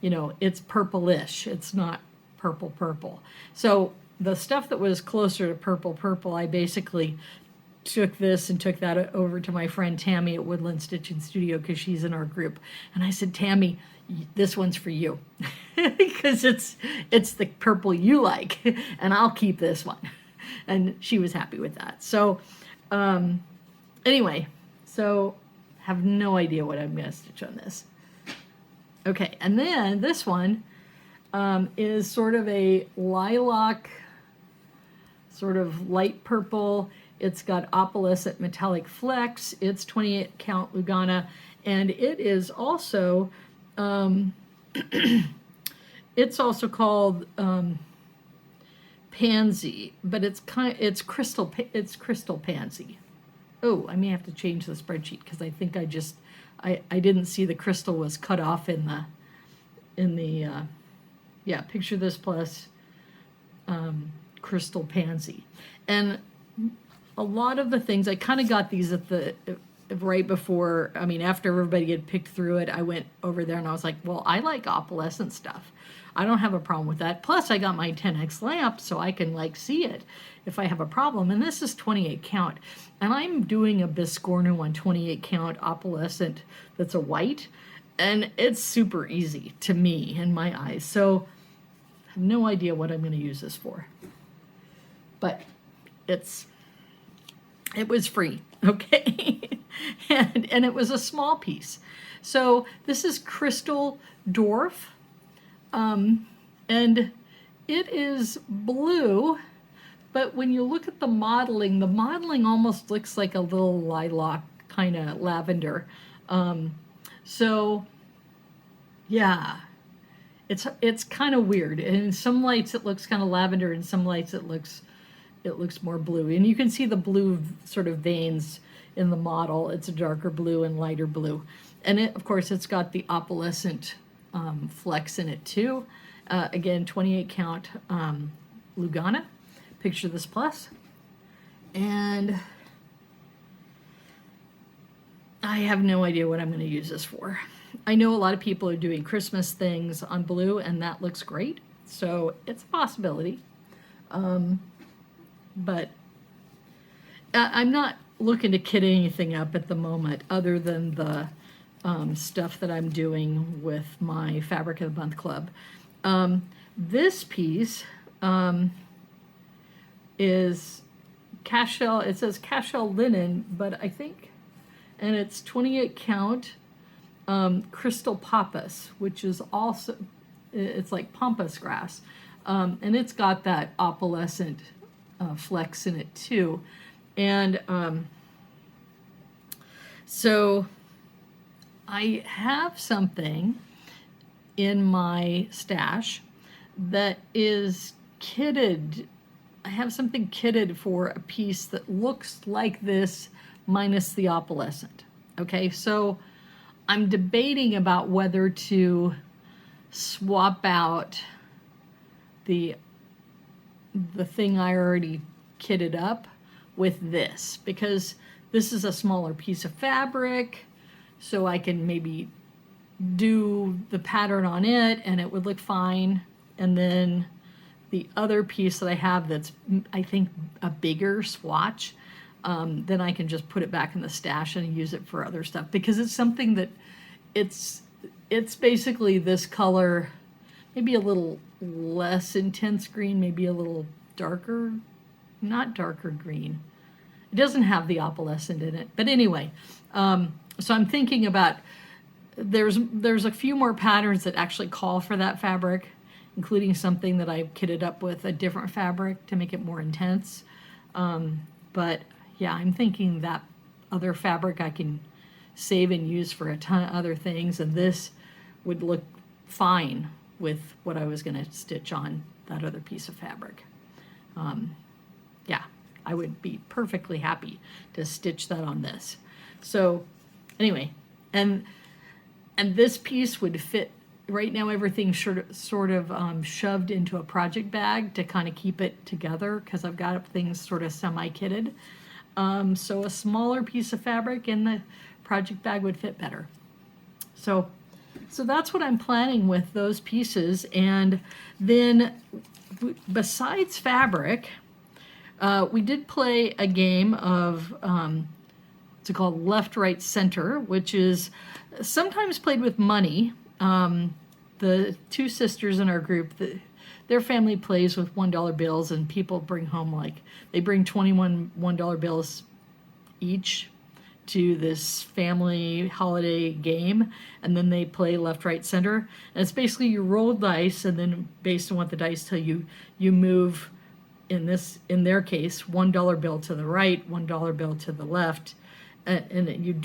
it's purplish. It's not purple. So the stuff that was closer to purple, I basically took this and took that over to my friend Tammy at Woodland Stitching Studio, because she's in our group. And I said, Tammy, this one's for you because it's the purple you like, and I'll keep this one. And she was happy with that. So anyway, so have no idea what I'm going to stitch on this. Okay, and then this one is sort of a lilac, sort of light purple. It's got opalescent metallic flecks. It's 28 count Lugana, and it is also it's also called pansy, but it's crystal pansy. Oh, I may have to change the spreadsheet because I think I didn't see the crystal was cut off in the Picture This Plus crystal pansy. And a lot of the things, I kind of got these at right before, I mean, after everybody had picked through it, I went over there and I was like, well, I like opalescent stuff. I don't have a problem with that. Plus, I got my 10x lamp so I can like see it if I have a problem. And this is 28 count. And I'm doing a Biscornu on 28 count opalescent that's a white. And it's super easy to me in my eyes. So I have no idea what I'm going to use this for. But it was free, okay? and it was a small piece. So this is Crystal Dwarf. And it is blue, but when you look at the modeling almost looks like a little lilac kind of lavender. So yeah, it's kind of weird. And in some lights it looks kind of lavender, in some lights it looks more blue. And you can see the blue sort of veins in the model. It's a darker blue and lighter blue. And of course, it's got the opalescent flecks in it too. Again, 28 count Lugana. Picture this plus. And I have no idea what I'm going to use this for. I know a lot of people are doing Christmas things on blue, and that looks great. So it's a possibility. But I'm not looking to kit anything up at the moment other than the stuff that I'm doing with my Fabric of the Month Club. This piece is cashel. It says cashel linen, but I think, and it's 28 count crystal pampas, which is also, it's like pampas grass, and it's got that opalescent flecks in it too, and so I have something in my stash that is kitted. I have something kitted for a piece that looks like this minus the opalescent. Okay, so I'm debating about whether to swap out the thing I already kitted up with this, because this is a smaller piece of fabric, so I can maybe do the pattern on it and it would look fine. And then the other piece that I have that's, I think, a bigger swatch, then I can just put it back in the stash and use it for other stuff, because it's something that it's basically this color, maybe a little less intense green, maybe a little darker, not darker green. It doesn't have the opalescent in it, but anyway, so I'm thinking about, there's a few more patterns that actually call for that fabric, including something that I kitted up with a different fabric to make it more intense. But yeah, I'm thinking that other fabric I can save and use for a ton of other things, and this would look fine with what I was going to stitch on that other piece of fabric. Yeah, I would be perfectly happy to stitch that on this. So anyway, and this piece would fit. Right now everything's sort of shoved into a project bag to kind of keep it together, because I've got things sort of semi-kitted. So a smaller piece of fabric in the project bag would fit better. So that's what I'm planning with those pieces. And then besides fabric, we did play a game of, it's called Left, Right, Center, which is sometimes played with money. The two sisters in our group, their family plays with $1 bills, and people bring home, like, they bring 21 $1 bills each to this family holiday game, and then they play Left, Right, Center. And it's basically you roll dice, and then based on what the dice tell you, you move, in their case, $1 bill to the right, $1 bill to the left, and you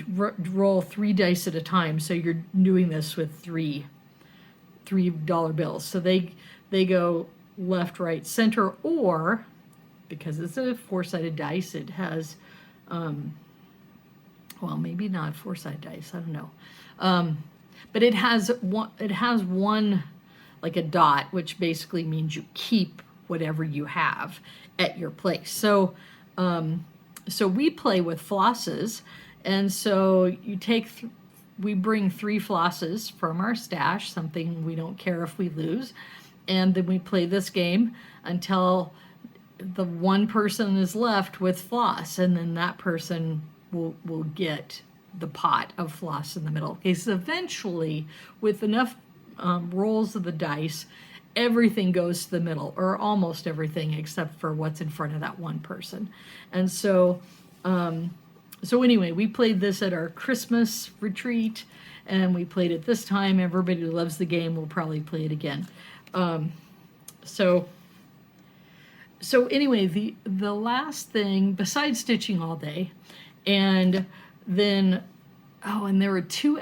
roll 3 dice at a time. So you're doing this with $3 bills. So they go left, right, center, or, because it's a 4-sided dice, it has, well, maybe not 4-sided dice, I don't know. But it has one, like a dot, which basically means you keep whatever you have at your place. So we play with flosses, And so you take, we bring 3 flosses from our stash, something we don't care if we lose. And then we play this game until the one person is left with floss, and then that person will get the pot of floss in the middle. Because eventually, with enough rolls of the dice, everything goes to the middle, or almost everything except for what's in front of that one person. And so, so anyway, we played this at our Christmas retreat, and we played it this time. Everybody who loves the game will probably play it again. So anyway, the last thing besides stitching all day, and then and there were two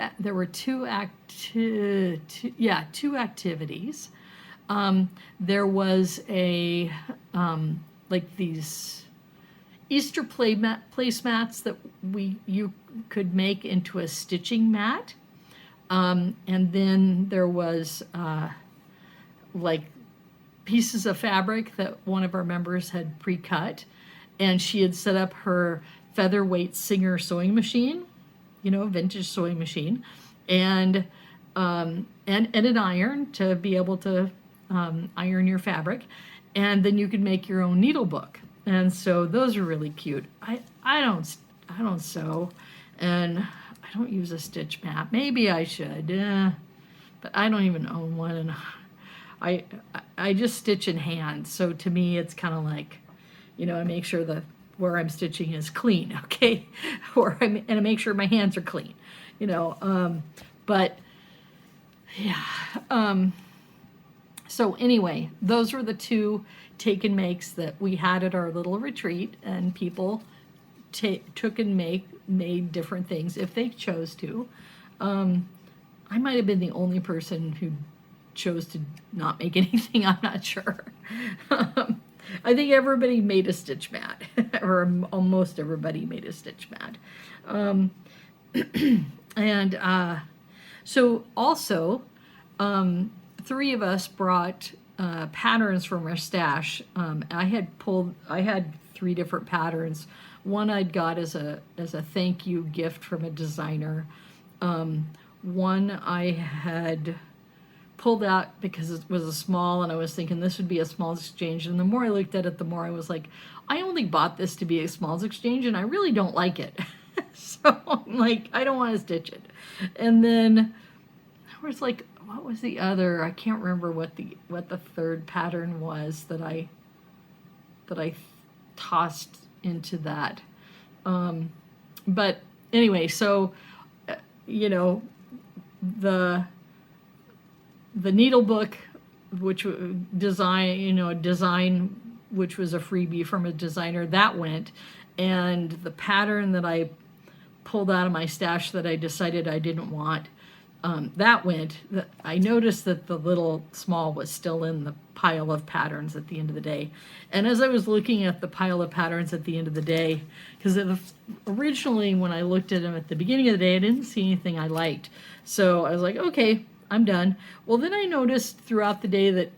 activities. There was a like these Easter placemats that you could make into a stitching mat, and then there was like pieces of fabric that one of our members had pre-cut, and she had set up her featherweight Singer sewing machine, vintage sewing machine, and an iron to be able to iron your fabric, and then you could make your own needle book. And so those are really cute. I don't sew, and I don't use a stitch mat. Maybe I should, but I don't even own one, and I just stitch in hand. So to me, it's kind of like, I make sure that where I'm stitching is clean, okay, and I make sure my hands are clean, but yeah. So anyway, those were the 2 take and makes that we had at our little retreat, and people took and made different things if they chose to. I might have been the only person who chose to not make anything. I'm not sure. I think everybody made a stitch mat, or almost everybody made a stitch mat. So also, 3 of us brought patterns from our stash. I had 3 different patterns. One I'd got as a thank you gift from a designer. One I had pulled out because it was a small, and I was thinking this would be a smalls exchange. And the more I looked at it, the more I was like, I only bought this to be a smalls exchange, and I really don't like it. So I'm like, I don't want to stitch it. And then there was like, what was the other? I can't remember what the 3rd pattern was that I tossed into that. But anyway, so the needle book, which design, which was a freebie from a designer, that went, and the pattern that I pulled out of my stash that I decided I didn't want, that went. I noticed that the little small was still in the pile of patterns at the end of the day. And as I was looking at the pile of patterns at the end of the day, because originally when I looked at them at the beginning of the day, I didn't see anything I liked. So I was like, okay, I'm done. Well, then I noticed throughout the day that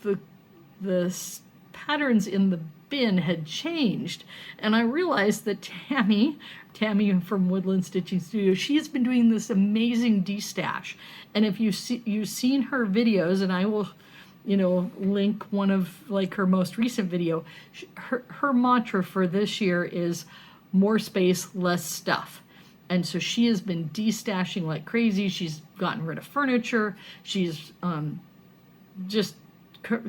the patterns in the bin had changed, and I realized that Tammy from Woodland Stitching Studio, she's been doing this amazing destash. And if you've seen her videos, and I will link one of like her most recent video, her mantra for this year is more space, less stuff. And so she has been destashing like crazy. She's gotten rid of furniture. She's just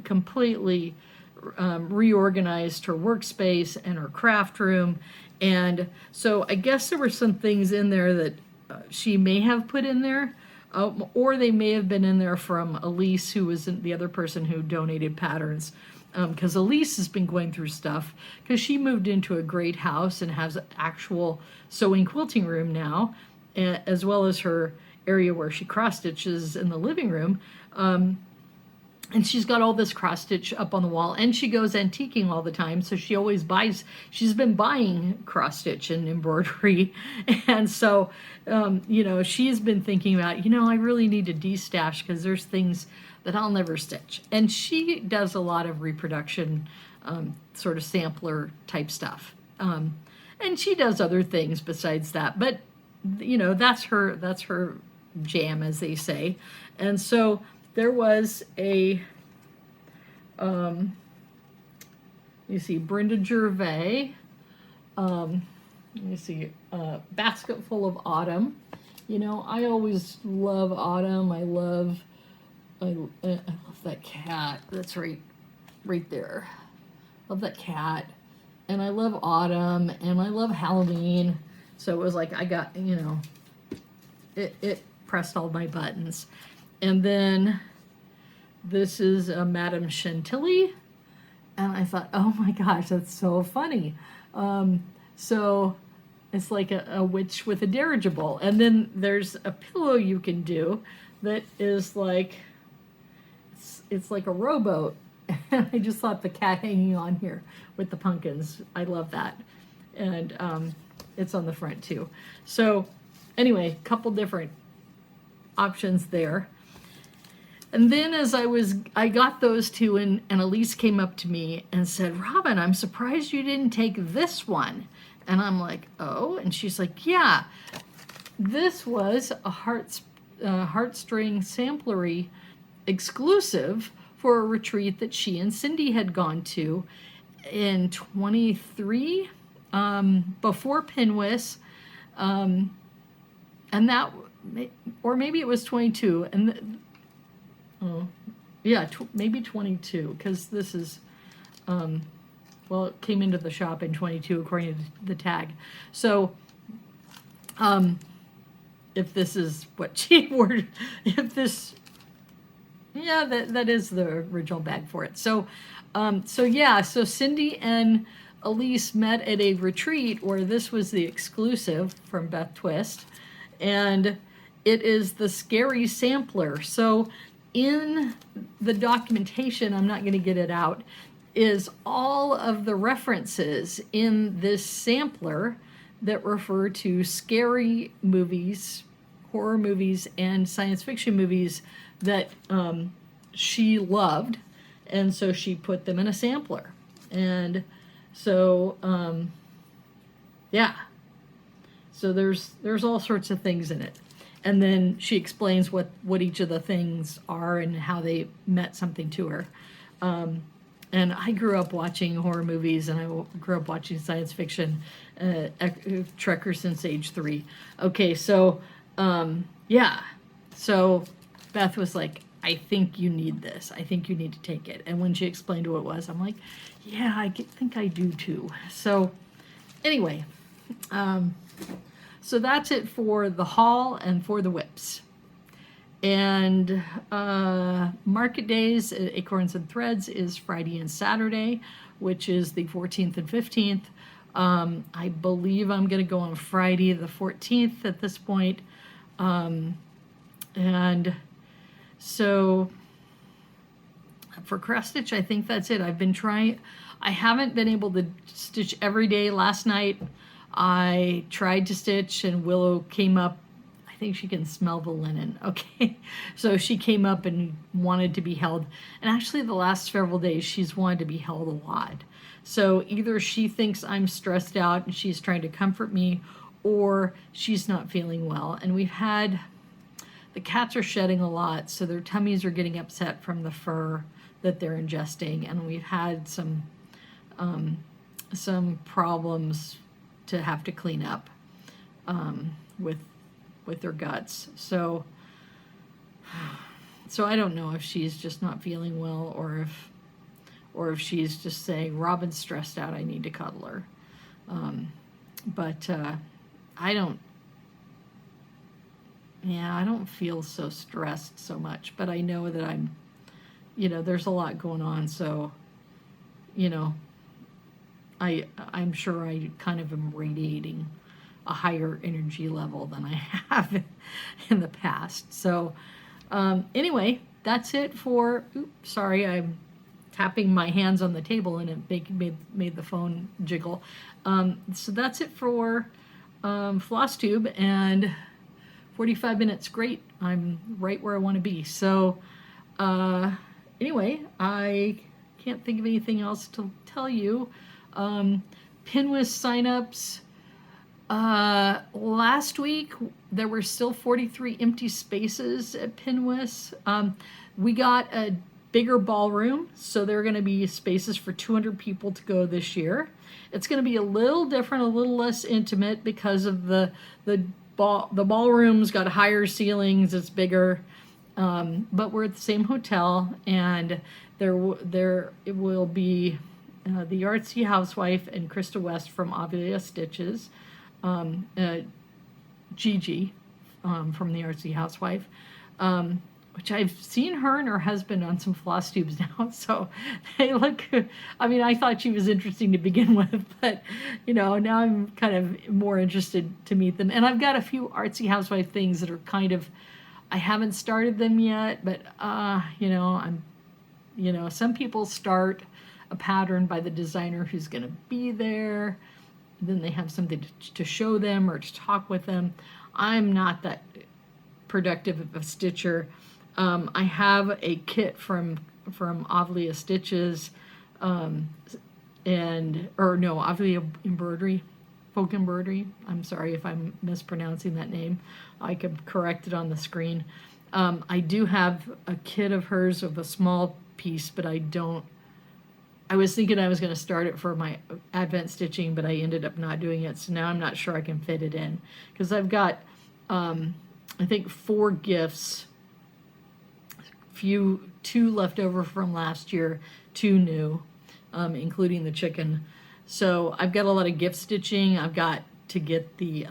completely reorganized her workspace and her craft room. And so I guess there were some things in there that she may have put in there, or they may have been in there from Elise, who was the other person who donated patterns. Because Elise has been going through stuff, because she moved into a great house and has an actual sewing quilting room now, as well as her area where she cross stitches in the living room. And she's got all this cross stitch up on the wall, and she goes antiquing all the time. So she always she's been buying cross stitch and embroidery. And so, she's been thinking about, I really need to destash because there's things that I'll never stitch. And she does a lot of reproduction, sort of sampler type stuff. And and she does other things besides that, but you know, that's her jam, as they say. And so there was a you see Brenda Gervais, you see Basket Full of Autumn. You know, I always love autumn. I love that cat. That's right there. Love that cat. And I love autumn, and I love Halloween. So it was like I got, you know, it pressed all my buttons. And then this is Madame Chantilly. And I thought, oh my gosh, that's so funny. So it's like a witch with a dirigible. And then there's a pillow you can do that is like, it's like a rowboat. And I just thought the cat hanging on here with the pumpkins. I love that. And it's on the front too. So anyway, couple different options there. And then as I got those two, and Elise came up to me and said, Robin, I'm surprised you didn't take this one. And I'm like, oh, and she's like, yeah, this was a heartstring samplery exclusive for a retreat that she and Cindy had gone to in 23, before Pinwis, and that, or maybe it was 22, and maybe 22, because this is, well, it came into the shop in 22 according to the tag. So, if this is what she ordered, if this, yeah, that is the original bag for it. So, so Cindy and Elise met at a retreat where this was the exclusive from Beth Twist, and it is the Scary Sampler. So in the documentation, I'm not going to get it out, is all of the references in this sampler that refer to scary movies, horror movies, and science fiction movies that she loved, and so she put them in a sampler. And so so there's all sorts of things in it. And then she explains what each of the things are and how they meant something to her. And I grew up watching horror movies, and I grew up watching science fiction, Trekker since age 3. Okay, so, So Beth was like, I think you need this. I think you need to take it. And when she explained what it was, I'm like, yeah, I think I do too. So anyway, so that's it for the haul and for the whips. And market days at Acorns and Threads is Friday and Saturday, which is the 14th and 15th. I believe I'm going to go on Friday the 14th at this point. And so for cross stitch, I think that's it. I've been trying. I haven't been able to stitch every day. Last night I tried to stitch, and Willow came up. I think she can smell the linen. Okay. So she came up and wanted to be held. And actually the last several days she's wanted to be held a lot. So either she thinks I'm stressed out and she's trying to comfort me, or she's not feeling well. And the cats are shedding a lot, so their tummies are getting upset from the fur that they're ingesting. And we've had some problems to have to clean up with their guts. So I don't know if she's just not feeling well, or if she's just saying, Robin's stressed out, I need to cuddle her. But I don't feel so stressed so much, but I know that I'm, there's a lot going on. So, I'm sure I kind of am radiating a higher energy level than I have in the past. So anyway, that's it for, sorry, I'm tapping my hands on the table and it made the phone jiggle. So that's it for Flosstube, and 45 minutes, great. I'm right where I want to be. So anyway, I can't think of anything else to tell you. Pinwis signups Last week there were still 43 empty spaces at Pinwis. We got a bigger ballroom, so there are going to be spaces for 200 people to go this year. It's going to be a little different, a little less intimate because of the ballroom's got higher ceilings. It's bigger, but we're at the same hotel, and it will be the Artsy Housewife and Krista West from Meidas Stitches, Gigi from the Artsy Housewife, which I've seen her and her husband on some floss tubes now. So they look, I mean, I thought she was interesting to begin with, but, now I'm kind of more interested to meet them. And I've got a few Artsy Housewife things that are kind of, I haven't started them yet, but, some people start a pattern by the designer who's going to be there. Then they have something to show them or to talk with them. I'm not that productive of a stitcher. I have a kit from Avlia Stitches, Avlia Embroidery, Folk Embroidery. I'm sorry if I'm mispronouncing that name. I could correct it on the screen. I do have a kit of hers of a small piece, but I was thinking I was going to start it for my Advent stitching, but I ended up not doing it. So now I'm not sure I can fit it in because I've got, I think 4 gifts, two left over from last year, 2 new, including the chicken. So I've got a lot of gift stitching. I've got to get the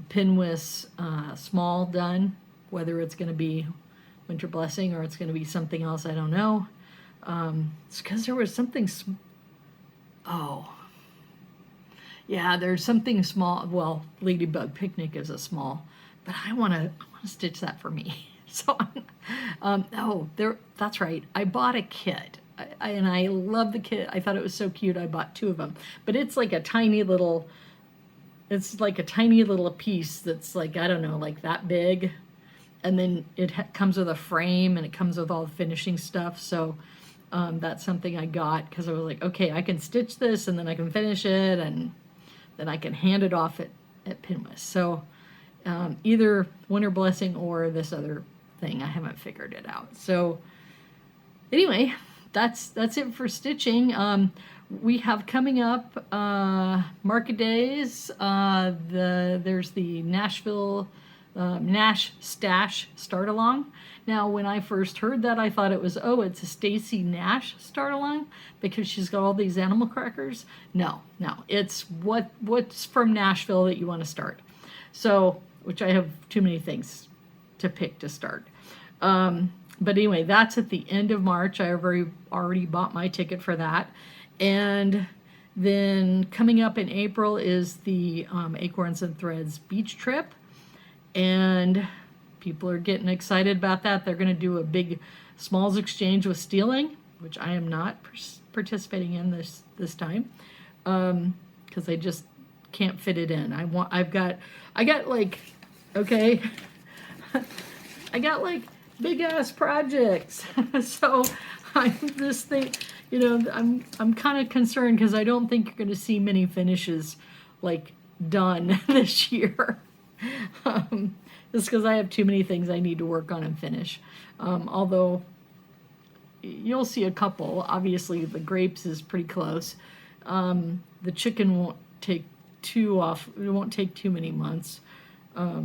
Pinwis small done, whether it's going to be Winter Blessing or it's going to be something else, I don't know. It's because there was something, there's something small. Well, Ladybug Picnic is a small, but I want to stitch that for me. So, that's right. I bought a kit, and I love the kit. I thought it was so cute. I bought 2 of them, but it's like a tiny little piece that's like, I don't know, like that big. And then it comes with a frame, and it comes with all the finishing stuff. So that's something I got because I was like, okay, I can stitch this, and then I can finish it, and then I can hand it off at Pinwis. So either Winter Blessing or this other thing, I haven't figured it out. So anyway, that's it for stitching. We have coming up market days. There's the Nash Stash Start Along. Now, when I first heard that, I thought it's a Stacy Nash Start Along because she's got all these animal crackers. No, it's what's from Nashville that you want to start. So, which I have too many things to pick to start. But anyway, that's at the end of March. I already bought my ticket for that. And then coming up in April is the Acorns and Threads beach trip. And people are getting excited about that. They're going to do a big smalls exchange with Stealing, which I am not participating in this time because I just can't fit it in. I got big ass projects. So I'm kind of concerned because I don't think you're going to see many finishes like done this year. Just because I have too many things I need to work on and finish. Although you'll see a couple. Obviously, the grapes is pretty close. The chicken won't take it won't take too many months. I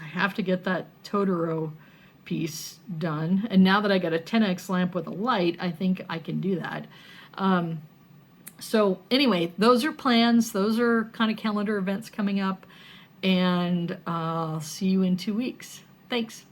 have to get that Totoro piece done. And now that I got a 10x lamp with a light, I think I can do that. So anyway, those are plans. Those are kind of calendar events coming up. And I'll see you in 2 weeks. Thanks.